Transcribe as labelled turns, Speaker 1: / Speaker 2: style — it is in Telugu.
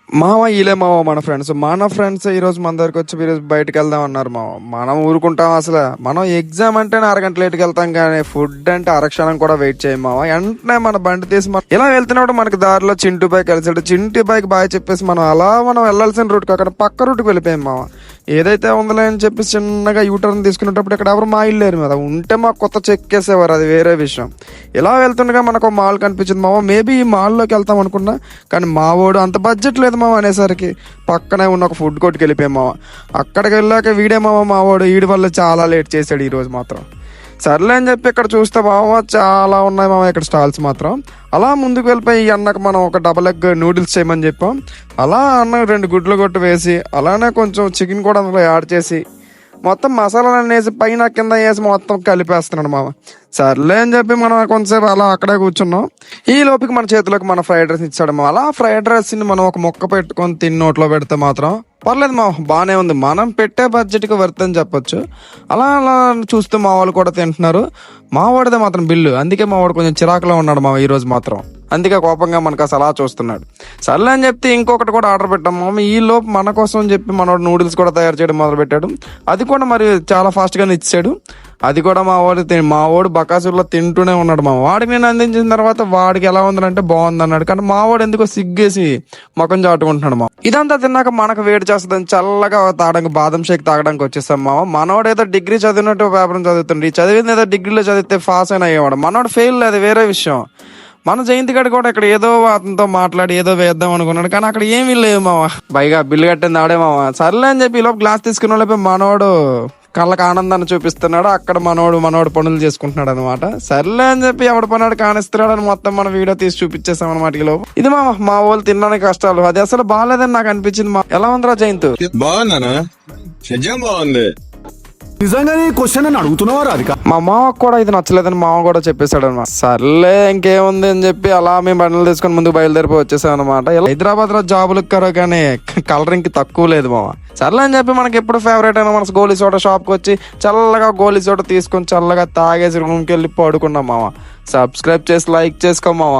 Speaker 1: మావ ఈలే మావ మన ఫ్రెండ్స్ ఈ రోజు మన దగ్గరకు వచ్చి ఈరోజు బయటకు వెళ్దాం అన్నారు మావ. మనం ఊరుకుంటాం అసలు. మనం ఎగ్జామ్ అంటేనే అరగంట లేట్కి వెళ్తాం, కానీ ఫుడ్ అంటే అరక్షణం కూడా వెయిట్ చేయం మావ. వెంటనే మన బండి తీసి ఇలా వెళ్తున్నప్పుడు మనకి దారిలో చింటూ బైక్ కలిసాడు. చింటూ బైక్ బాగా చెప్పేసి మనం వెళ్ళాల్సిన రూట్ కాకుండా పక్క రూట్కి వెళ్ళిపోయాం మావ. ఏదైతే ఉందలే అని చెప్పి చిన్నగా యూటర్న్ తీసుకునేటప్పుడు ఇక్కడ ఎవరు మా ఇల్లు లేరు మీద ఉంటే మాకు కొత్త చెక్ చేసేవారు, అది వేరే విషయం. ఇలా వెళ్తుండగా మనకు మాల్ కనిపించింది మావ. మేబీ ఈ మాల్లోకి వెళ్తాం అనుకున్నా, కానీ మా వాడు అంత బడ్జెట్ లేదు మావ అనేసరికి పక్కనే ఉన్న ఒక ఫుడ్ కోర్ట్కి వెళ్ళిపోయాం మావ. అక్కడికి వెళ్ళాక వీడే మా వాడు వీడి వల్ల చాలా లేట్ చేశాడు ఈరోజు మాత్రం. సర్లే అని చెప్పి ఇక్కడ చూస్తే మావ చాలా ఉన్నాయి మావ ఇక్కడ స్టాల్స్ మాత్రం. అలా ముందుకు వెళ్ళిపోయి ఈ అన్నకు మనం ఒక డబల్ ఎగ్ నూడిల్స్ చేయమని చెప్పాం. అలా అన్న 2 గుడ్లు కొట్టు వేసి అలానే కొంచెం చికెన్ కూడా అందులో యాడ్ చేసి మొత్తం మసాలాలన్నీ వేసి పైన కింద వేసి మొత్తం కలిపేస్తున్నాడు మామ. సర్లే అని చెప్పి మనం కొంతసేపు అలా అక్కడే కూర్చున్నాం. ఈ లోపుకి మన చేతిలోకి మన ఫ్రైడ్ రైస్ ఇచ్చాడు మామ. అలా ఫ్రైడ్ రైస్ని మనం ఒక ముక్క పెట్టుకొని తిని నోట్లో పెడితే మాత్రం పర్లేదు మా, బాగానే ఉంది. మనం పెట్టే బడ్జెట్కి వర్త్ అని చెప్పొచ్చు. అలా చూస్తూ మా వాళ్ళు కూడా తింటున్నారు. మా వాడిదే మాత్రం బిల్లు, అందుకే మా వాడు కొంచెం చిరాకులో ఉన్నాడు మా ఈరోజు మాత్రం. అందుకే కోపంగా మనకు అసలు అలా చూస్తున్నాడు. సర్లే అని చెప్తే ఇంకొకటి కూడా ఆర్డర్ పెట్టాం మామ. ఈ లోపు మన కోసం అని చెప్పి మనోడు నూడిల్స్ కూడా తయారు చేయడం మొదలు పెట్టాడు. అది కూడా మరి చాలా ఫాస్ట్గానే ఇచ్చాడు. అది కూడా మా వాడు బకాసుల్లో తింటూనే ఉన్నాడు మామ. వాడికి నేను అందించిన తర్వాత వాడికి ఎలా ఉందంటే బాగుంది అన్నాడు, కానీ మా వాడు ఎందుకో సిగ్గేసి ముఖం చాటుకుంటున్నాడు మామ. ఇదంతా తిన్నాక మనకు వేడి చేస్తుందని చల్లగా తాగడానికి బాదం షేక్ తాగడానికి వచ్చేస్తాం మామ. మనోడు ఏదో డిగ్రీ చదివినట్టు పేపర్ చదువుతుండే, చదివింది ఏదో డిగ్రీలో చదివితే పాస్ అయినా అయ్యేవాడు. మనోడు ఫెయిల్, అది వేరే విషయం. మన జయంతి గడి కూడా ఇక్కడ ఏదో అతనితో మాట్లాడి ఏదో వేద్దాం అనుకున్నాడు, కానీ అక్కడ ఏమీ లేవు మామ. పైగా బిల్లు కట్టింది ఆడే మామ. సర్లే అని చెప్పి ఈ లోపు గ్లాస్ తీసుకున్న వాళ్ళపై మనోడు కళ్ళకి ఆనందాన్ని చూపిస్తున్నాడు. అక్కడ మనోడు పనులు చేసుకుంటున్నాడు అనమాట. సర్లే అని చెప్పి ఎవడు పనాడు కానిస్తున్నాడు అని మొత్తం మన వీడియో తీసి చూపించేసాం అనమాట. ఈ లోపు ఇది మా వాళ్ళు తినడానికి కష్టాలు, అది అసలు బాగాలేదని నాకు అనిపించింది మా. ఎలా ఉందిరా జయంతు?
Speaker 2: బాగుందనా? నిజం బాగుంది.
Speaker 3: నిజంగానే క్వశ్చన్ అని అడుగుతున్నావా రాధిక?
Speaker 1: మా మామకు కూడా ఇది నచ్చలేదని మామ కూడా చెప్పేశాడు అనమాట. సర్లే ఇంకేముంది అని చెప్పి అలా మేము బండ్లు తీసుకొని ముందుకు బయలుదేరిపోయి వచ్చేసాం అనమాట. హైదరాబాద్ లో జాబులు ఎక్కారో కానీ కలరింగ్ కి తక్కువ లేదు మామ. సర్లే అని చెప్పి మనకి ఎప్పుడు ఫేవరెట్ అయినా మన గోలీ సోడా షాప్కి వచ్చి చల్లగా గోలీ సోడా తీసుకొని చల్లగా తాగేసి రూమ్కి వెళ్ళి పడుకున్నాం మామ. సబ్స్క్రైబ్ చేసి లైక్ చేసుకో మామ.